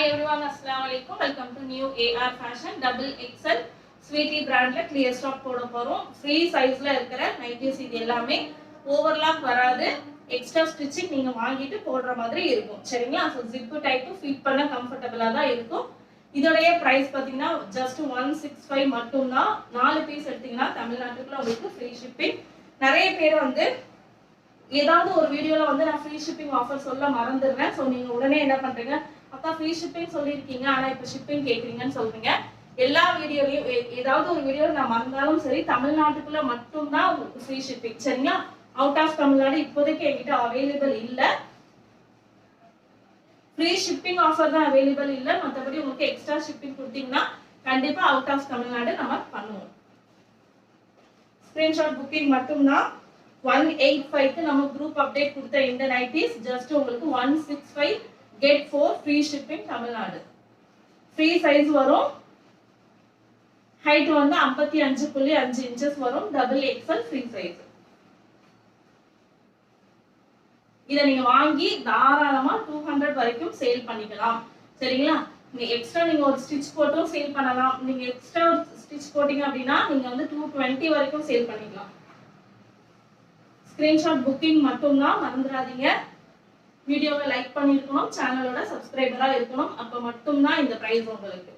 everyone, assalamu alaikum. Welcome to new AR fashion double XL sweetie brand la clear stock போட போறோம். free size ல இருக்கிற nighties இது எல்லாமே ஓவர்லாப் வராது. எக்ஸ்ட்ரா ஸ்டிச்சிங் நீங்க வாங்கிட்டு போடுற மாதிரி இருக்கும். சரிங்களா? சோ zip டைப் ஃபிட் பண்ண கம்ஃபர்ட்டபிளா தான் இருக்கும். இதோட பிரைஸ் பாத்தீங்கன்னா just 165 மட்டும் தான். 4 பீஸ் எடுத்தீங்கன்னா தமிழ்நாட்டுக்குள்ள உங்களுக்கு free shipping. நிறைய பேர் வந்து ஏதாவது ஒரு வீடியோல வந்து நான் ஃப்ரீ ஷிப்பிங் ஆஃபர் சொல்ல மறந்துடுறேன். சோ நீங்க உடனே என்ன பண்றீங்க, அக்கா ஃப்ரீ ஷிப்பிங் சொல்லிருக்கீங்க ஆனா இப்ப ஷிப்பிங் கேக்குறீங்கன்னு சொல்றீங்க. எல்லா வீடியோலயும் ஏதாவது ஒரு வீடியோல நான் மறந்தாலும் சரி தமிழ்நாட்டுக்குள்ள மட்டும் தான் ஃப்ரீ ஷிப்பிங். சரிங்களா? அவுட் ஆஃப் தமிழ்நாடு இப்போதைக்கு என்கிட்ட அவைலபிள் இல்ல. ஃப்ரீ ஷிப்பிங் ஆஃபர் தான் அவைலபிள் இல்ல. மத்தபடி உங்களுக்கு எக்ஸ்ட்ரா ஷிப்பிங் கொடுத்தீங்கன்னா கண்டிப்பா அவுட் ஆஃப் தமிழ்நாடு நம்ம பண்ணுவோம். ஸ்கிரீன்ஷாட் புக்கிங் மட்டும் தான். 185 க்கு நம்ம குரூப் அப்டேட் கொடுத்த இந்த நைட்டிஸ் ஜஸ்ட் உங்களுக்கு 165 get 4 free shipping Tamil Nadu. Free size வரும். ஹைட் வந்து 55.5 inches வரும். Double XL free size. இத நீங்க வாங்கி தாராளமா 200 வரைக்கும் சேல் பண்ணிக்கலாம். சரிங்களா? எக்ஸ்ட்ரா நீங்க ஒரு ஸ்டிட்ச் போட்டும் சேல் பண்ணலாம். நீங்க எக்ஸ்ட்ரா ஸ்டிட்ச் போட்டீங்க அப்படினா நீங்க வந்து 220 வரைக்கும் சேல் பண்ணிக்கலாம். ஸ்கிரீன்ஷாட் புக்கிங் மட்டும் தான், மறந்துடாதீங்க. வீடியோவை லைக் பண்ணிருக்கணும், சேனலோட சப்ஸ்கிரைபரா இருக்கணும். அப்ப மட்டும் தான் இந்த பிரைஸ் உங்களுக்கு.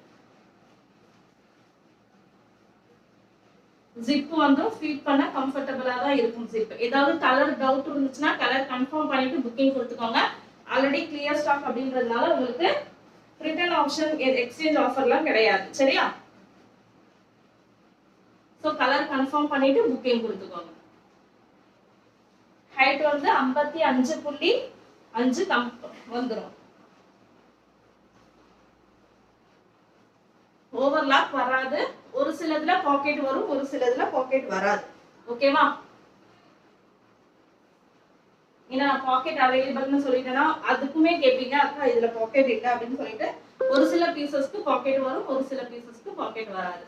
ஜிப் வந்து ஃபிட் பண்ண கம்ஃபர்ட்டபிளா தான் இருக்கும். ஜிப் ஏதாவது கலர் டவுட் இருந்துச்சுன்னா கலர் கன்ஃபார்ம் பண்ணிட்டு புக்கிங் கொடுத்துக்கோங்க. ஆல்ரெடி கிளியர் ஸ்டாக் அப்படின்றதுனால உங்களுக்கு ரிட்டர்ன் ஆப்ஷன் எக்ஸ்சேஞ்ச் ஆஃபர்லாம் கிடையாது. சரியா? சோ கலர் கன்ஃபார்ம் பண்ணிட்டு புக்கிங் கொடுத்துக்கோங்க. ஹைட் வந்து 55.5 வந்துரும். ஓவர்லாப் வராது. ஒரு சிலதுல பாக்கெட் வரும், ஒரு சிலதுல பாக்கெட் வராது. ஓகேவா? ஏன்னா பாக்கெட் அவைலபிள்னு சொல்லிட்டேன்னா அதுக்குமே கேட்பீங்க, அக்கா இதுல பாக்கெட் இல்ல அப்படின்னு சொல்லிட்டு ஒரு சில பீசஸ்க்கு பாக்கெட் வரும், ஒரு சில பீசஸ்க்கு பாக்கெட் வராது.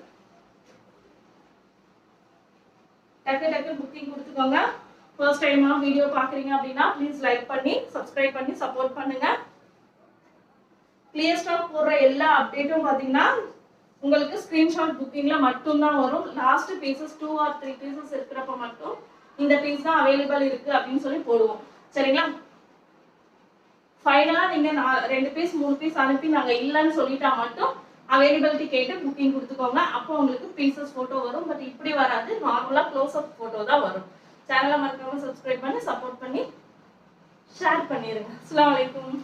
டக்கு டக்கு புக்கிங் கொடுத்துக்கோங்க. ஃபர்ஸ்ட் டைமா வீடியோ பாக்குறீங்க அப்படின்னா ப்ளீஸ் லைக் பண்ணி சப்ஸ்கிரைப் பண்ணி சப்போர்ட் பண்ணுங்க. கிளியர் ஸ்டாக் போடுற எல்லா அப்டேட்டும் பாத்தீங்கன்னா உங்களுக்கு ஸ்கிரீன்ஷாட் புக்கிங்ல மட்டும் தான் வரும். லாஸ்ட் பீசஸ் 2 or 3 பீசஸ் இருக்கிறப்ப மட்டும் இந்த பீஸ் தான் அவைலபிள் இருக்கு அப்படின்னு சொல்லி போடுவோம். சரிங்களா? ஃபைனலா நீங்க 2 பீஸ் 3 பீஸ் அனுப்பி நாங்க இல்லன்னு சொல்லிட்டா மட்டும் அவைலபிலிட்டி கேட்டு புக்கிங் கொடுத்துக்கோங்க. அப்போ உங்களுக்கு பீசஸ் போட்டோ வரும். பட் இப்படி வராது, நார்மலா க்ளோஸ் அப் போட்டோ தான் வரும். சேனலை மறக்காம சப்ஸ்கிரைப் பண்ணி சப்போர்ட் பண்ணி ஷேர் பண்ணிருங்க. அஸ்ஸலாமு அலைக்கும்.